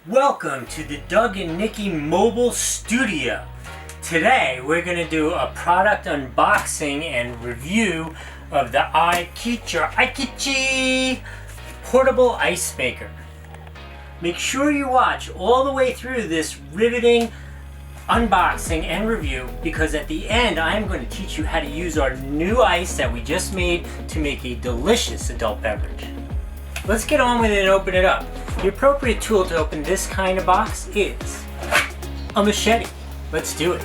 Welcome to the Doug and Nikki mobile studio. Today we're going to do a product unboxing and review of the NIKI portable ice maker. Make sure you watch all the way through this riveting unboxing and review, because at the end I'm going to teach you how to use our new ice that we just made to make a delicious adult beverage. Let's get on with it and open it up. The appropriate tool to open this kind of box is a machete. Let's do it.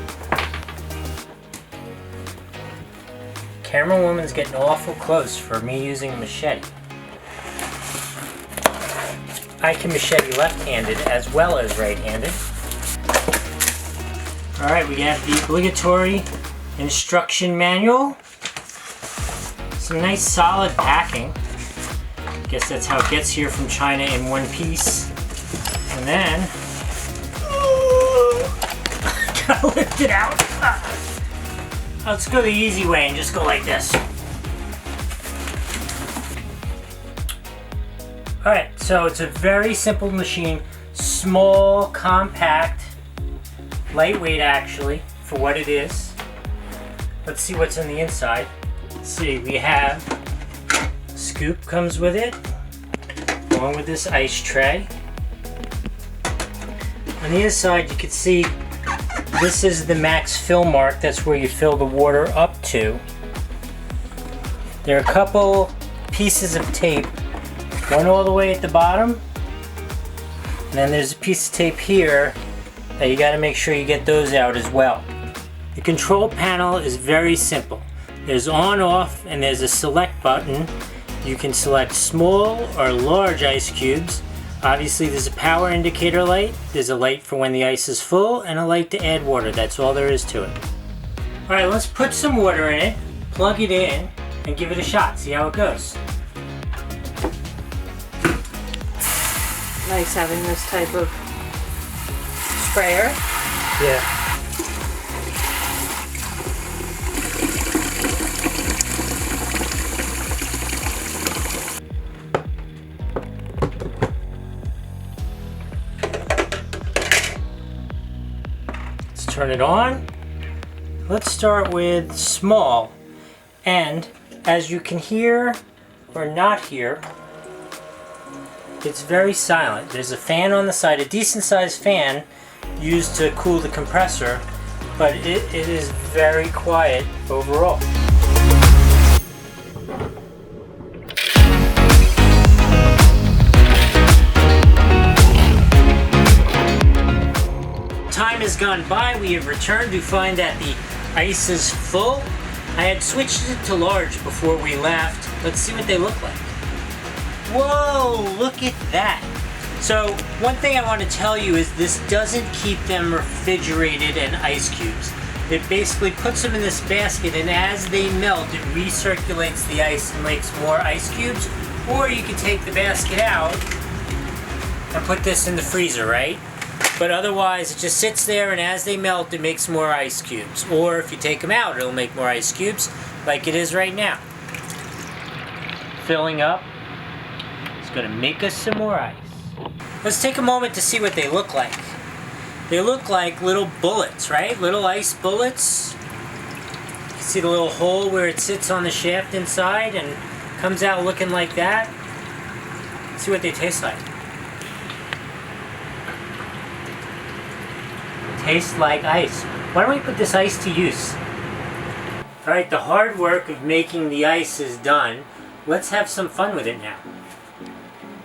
Camera woman's getting awful close for me using a machete. I can machete left-handed as well as right-handed. Alright, we have the obligatory instruction manual. Some nice solid packing. Guess that's how it gets here from China in one piece. And then, gotta lift it out. Let's go the easy way and just go like this. Alright, so it's a very simple machine. Small, compact, lightweight actually, for what it is. Let's see what's in the inside. Let's see, we have scoop comes with it, along with this ice tray. On the inside you can see this is the max fill mark. That's where you fill the water up to. There are a couple pieces of tape, one all the way at the bottom, and then there's a piece of tape here that you got to make sure you get those out as well. The control panel is very simple. There's on, off, and there's a select button. You can select small or large ice cubes. Obviously there's a power indicator light, there's a light for when the ice is full, and a light to add water. That's all there is to it. Alright, let's put some water in it, plug it in, and give it a shot. See how it goes. Nice having this type of sprayer. Yeah. Turn it on. Let's start with small, and as you can hear or not hear, it's very silent. There's a fan on the side, a decent sized fan used to cool the compressor, but it is very quiet overall. Time has gone by. We have returned to find that the ice is full. I had switched it to large before we left. Let's see what they look like. Whoa, look at that. So one thing I want to tell you is this doesn't keep them refrigerated and ice cubes. It basically puts them in this basket, and as they melt it recirculates the ice and makes more ice cubes. Or you can take the basket out and put this in the freezer, right? But otherwise it just sits there, and as they melt it makes more ice cubes. Or if you take them out it'll make more ice cubes, like it is right now. Filling up. It's going to make us some more ice. Let's take a moment to see what they look like. They look like little bullets, right? Little ice bullets. You can see the little hole where it sits on the shaft inside and comes out looking like that. Let's see what they taste like. Taste like ice. Why don't we put this ice to use? Alright, the hard work of making the ice is done. Let's have some fun with it now.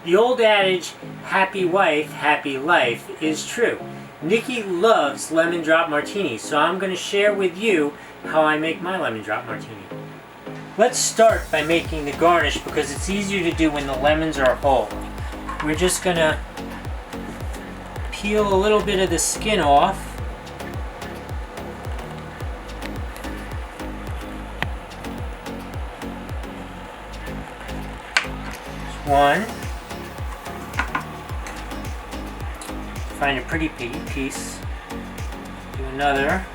The old adage, happy wife, happy life, is true. Nikki loves Lemon Drop Martini, so I'm going to share with you how I make my Lemon Drop Martini. Let's start by making the garnish, because it's easier to do when the lemons are whole. We're just going to peel a little bit of the skin off. One. Find a pretty piece. Do another.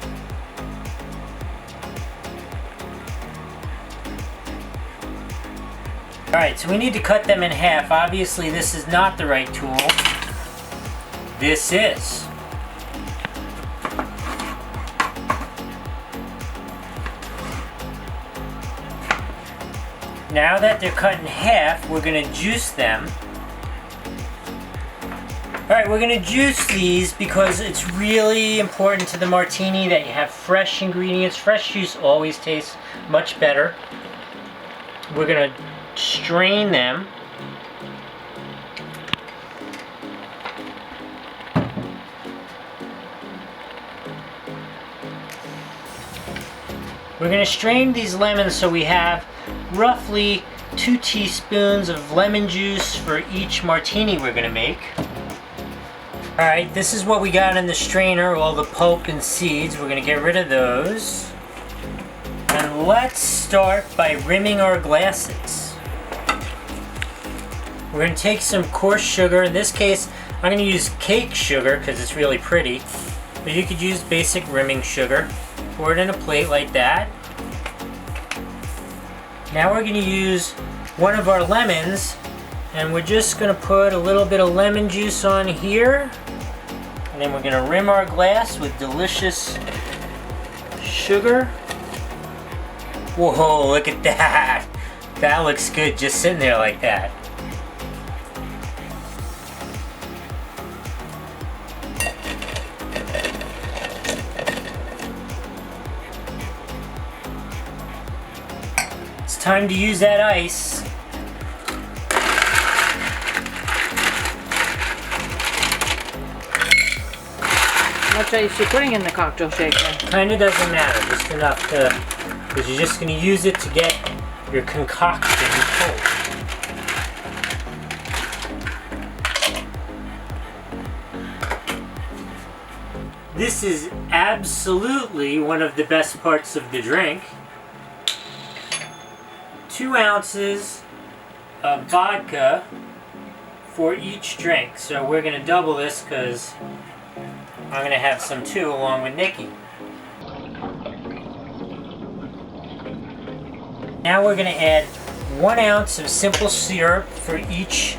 Alright, so we need to cut them in half. Obviously this is not the right tool. this is. Now that they're cut in half, we're gonna juice them. Alright, we're gonna juice these because it's really important to the martini that you have fresh ingredients. Fresh juice always tastes much better. We're gonna strain them. We're gonna strain these lemons so we have roughly 2 teaspoons of lemon juice for each martini we're gonna make. Alright, this is what we got in the strainer, all the pulp and seeds. We're gonna get rid of those. And let's start by rimming our glasses. We're gonna take some coarse sugar. In this case, I'm gonna use cake sugar because it's really pretty. But you could use basic rimming sugar. Pour it in a plate like that. Now we're gonna use one of our lemons, and we're just gonna put a little bit of lemon juice on here. And then we're gonna rim our glass with delicious sugar. Whoa, look at that. That looks good just sitting there like that. It's time to use that ice. How much ice you putting in the cocktail shaker? Kinda doesn't matter, just enough to, because you're just gonna use it to get your concoction cold. This is absolutely one of the best parts of the drink. 2 ounces of vodka for each drink. So we're gonna double this because I'm gonna have some too along with Nikki. Now we're gonna add 1 ounce of simple syrup for each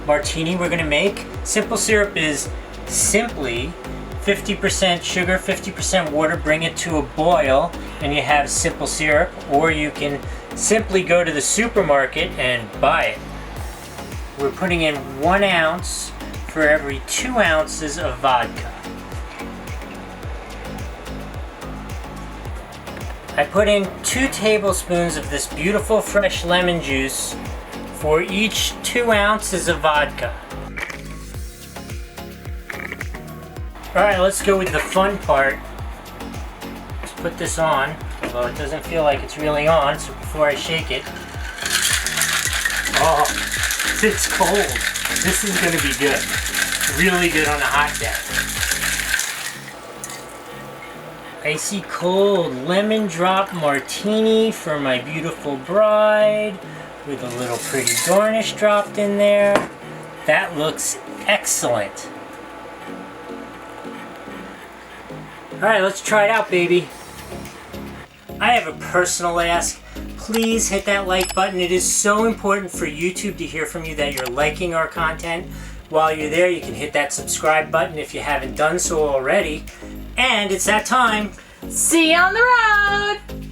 martini we're gonna make. Simple syrup is simply 50% sugar, 50% water, bring it to a boil, and you have simple syrup, or you can simply go to the supermarket and buy it. We're putting in 1 ounce for every 2 ounces of vodka. I put in 2 tablespoons of this beautiful fresh lemon juice for each 2 ounces of vodka. Alright, let's go with the fun part. Let's put this on, although it doesn't feel like it's really on, so before I shake it. Oh, it's cold. This is gonna be good. Really good on a hot day. Icy cold lemon drop martini for my beautiful bride with a little pretty garnish dropped in there. That looks excellent. Alright, let's try it out, baby. I have a personal ask. Please hit that like button. It is so important for YouTube to hear from you that you're liking our content. While you're there, you can hit that subscribe button if you haven't done so already. And it's that time. See you on the road!